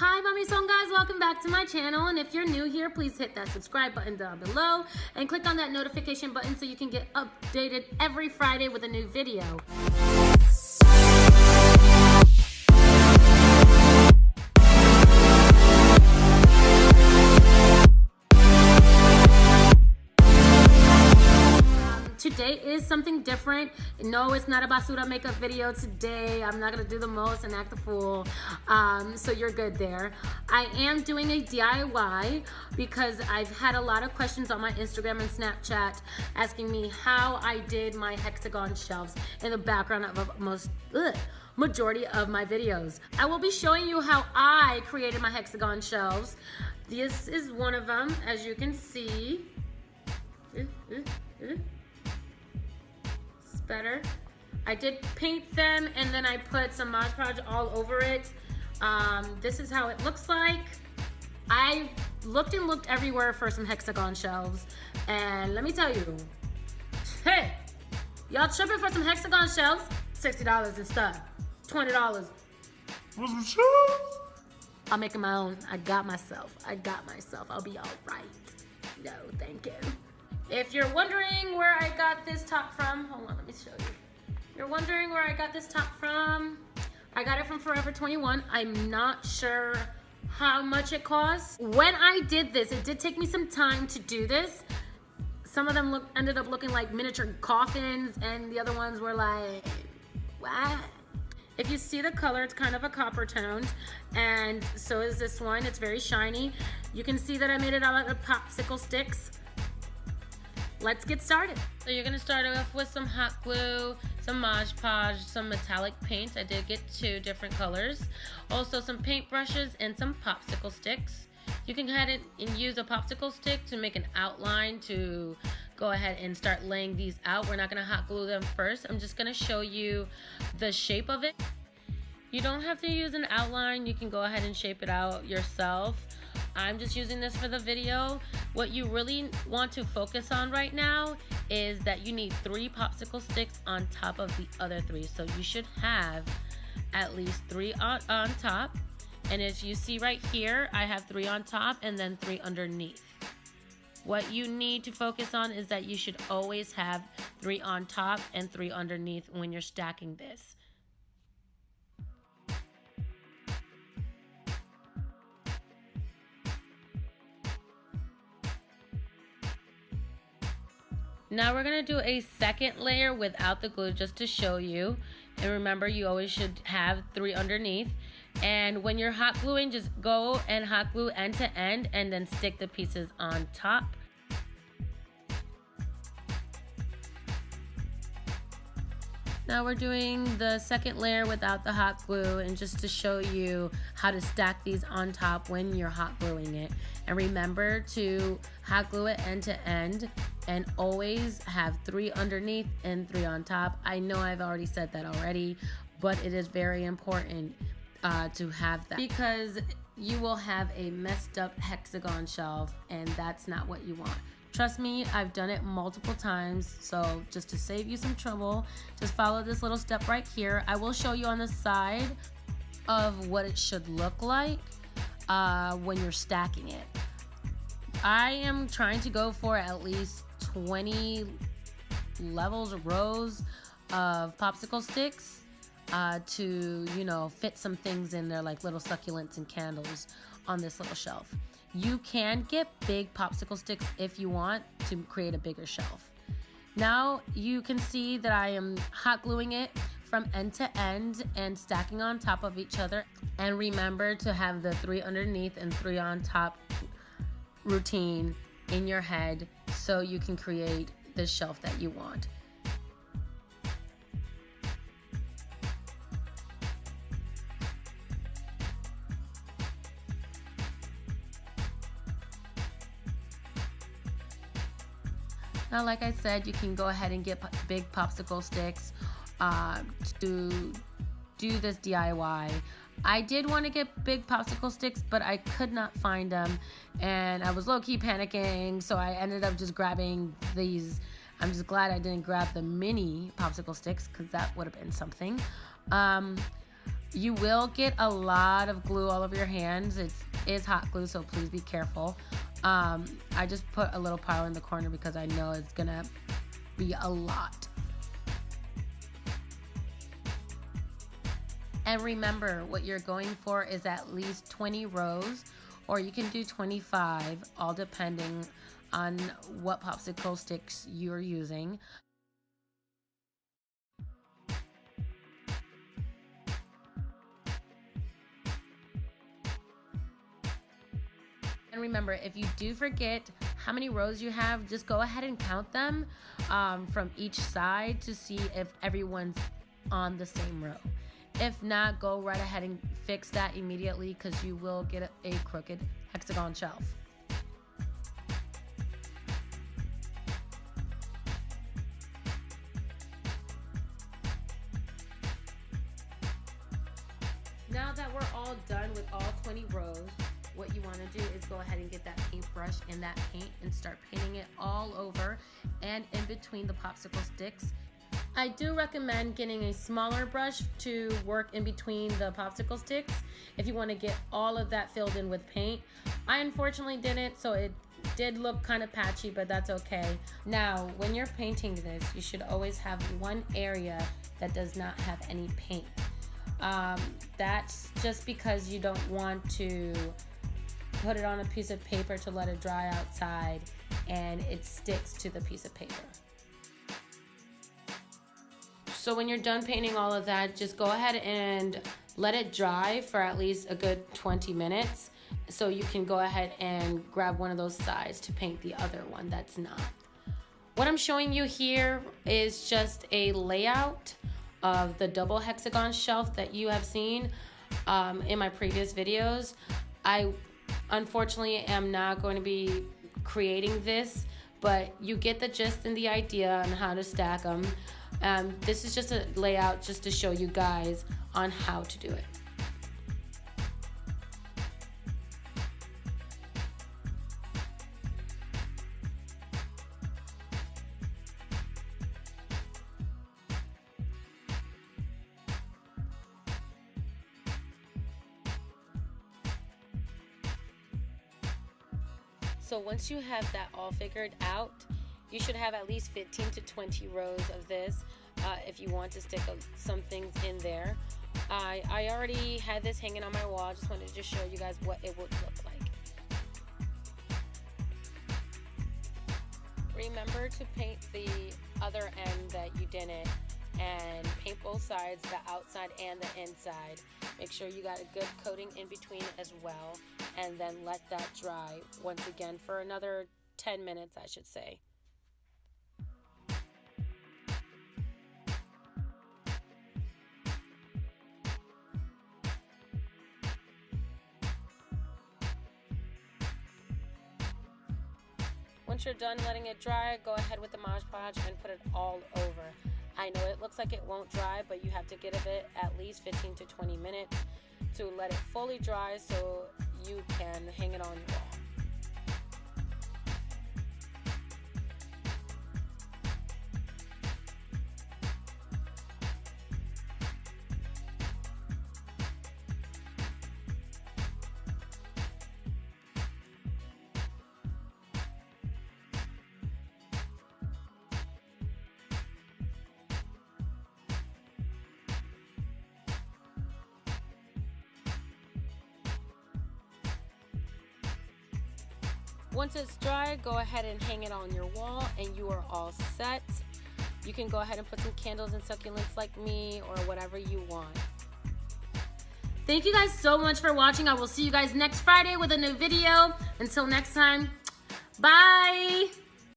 Hi Mamisongas, welcome back to my channel, and if you're new here, please hit that subscribe button down below and click on that notification button so you can get updated every Friday with a new video. Today is something different. No, it's not a basura makeup video today. I'm not gonna do the most and act a fool, so you're good there. I am doing a DIY because I've had a lot of questions on my Instagram and Snapchat asking me how I did my hexagon shelves in the background of majority of my videos. I will be showing you how I created my hexagon shelves. This is one of them, as you can see. Better. I did paint them and then I put some Mod Podge all over it. This is how it looks like. I looked and looked everywhere for some hexagon shelves, and let me tell you, hey, y'all tripping for some hexagon shelves? $60 and stuff, $20. For some shelves? I'm making my own. I got myself. I'll be all right. No, thank you. If you're wondering where I got this top from, hold on, let me show you. You're wondering where I got this top from? I got it from Forever 21. I'm not sure how much it costs. When I did this, it did take me some time to do this. Some of them ended up looking like miniature coffins, and the other ones were like, what? If you see the color, it's kind of a copper toned, and so is this one. It's very shiny. You can see that I made it out of popsicle sticks. Let's get started. So you're gonna start off with some hot glue, some Mod Podge, some metallic paints. I did get 2 different colors. Also some paint brushes and some popsicle sticks. You can go ahead and use a popsicle stick to make an outline to go ahead and start laying these out. We're not gonna hot glue them first. I'm just gonna show you the shape of it. You don't have to use an outline. You can go ahead and shape it out yourself. I'm just using this for the video. What you really want to focus on right now is that you need 3 popsicle sticks on top of the other 3. So you should have at least 3 on top. And as you see right here, I have 3 on top and then 3 underneath. What you need to focus on is that you should always have 3 on top and 3 underneath when you're stacking this. Now we're gonna do a second layer without the glue just to show you. And remember, you always should have 3 underneath. And when you're hot gluing, just go and hot glue end to end and then stick the pieces on top. Now we're doing the second layer without the hot glue, and just to show you how to stack these on top when you're hot gluing it. And remember to hot glue it end to end and always have 3 underneath and 3 on top. I know I've already said that already, but it is very important to have that, because you will have a messed up hexagon shelf, and that's not what you want. Trust me, I've done it multiple times, so just to save you some trouble, just follow this little step right here. I will show you on the side of what it should look like when you're stacking it. I am trying to go for at least 20 levels or rows of popsicle sticks to, you know, fit some things in there like little succulents and candles on this little shelf. You can get big popsicle sticks if you want to create a bigger shelf. Now you can see that I am hot gluing it from end to end and stacking on top of each other. And remember to have the 3 underneath and 3 on top routine in your head so you can create the shelf that you want. Now, like I said, you can go ahead and get big popsicle sticks to do this DIY. I did want to get big popsicle sticks, but I could not find them, and I was low-key panicking, so I ended up just grabbing these. I'm just glad I didn't grab the mini popsicle sticks, because that would have been something. You will get a lot of glue all over your hands. It is hot glue, so please be careful. I just put a little pile in the corner because I know it's gonna be a lot. And remember, what you're going for is at least 20 rows, or you can do 25, all depending on what popsicle sticks you're using. And remember, if you do forget how many rows you have, just go ahead and count them from each side to see if everyone's on the same row. If not, go right ahead and fix that immediately because you will get a crooked hexagon shelf. Now that we're all done with all 20 rows, what you want to do is go ahead and get that paintbrush and that paint and start painting it all over and in between the popsicle sticks. I do recommend getting a smaller brush to work in between the popsicle sticks if you want to get all of that filled in with paint. I unfortunately didn't, so it did look kind of patchy, but that's okay. Now, when you're painting this, you should always have one area that does not have any paint. That's just because you don't want to put it on a piece of paper to let it dry outside and it sticks to the piece of paper. So when you're done painting all of that, just go ahead and let it dry for at least a good 20 minutes so you can go ahead and grab one of those sides to paint the other one that's not. What I'm showing you here is just a layout of the double hexagon shelf that you have seen in my previous videos. I unfortunately am not going to be creating this, but you get the gist and the idea on how to stack them. This is just a layout just to show you guys on how to do it. So once you have that all figured out, you should have at least 15 to 20 rows of this if you want to stick some things in there. I already had this hanging on my wall. Just wanted to just show you guys what it would look like. Remember to paint the other end that you didn't, and paint both sides, the outside and the inside. Make sure you got a good coating in between as well, and then let that dry once again for another 10 minutes, I should say. Once you're done letting it dry, go ahead with the Mod Podge and put it all over. I know it looks like it won't dry, but you have to give it at least 15 to 20 minutes to let it fully dry so you can hang it on your wall. Once it's dry, go ahead and hang it on your wall and you are all set. You can go ahead and put some candles and succulents like me or whatever you want. Thank you guys so much for watching. I will see you guys next Friday with a new video. Until next time, bye!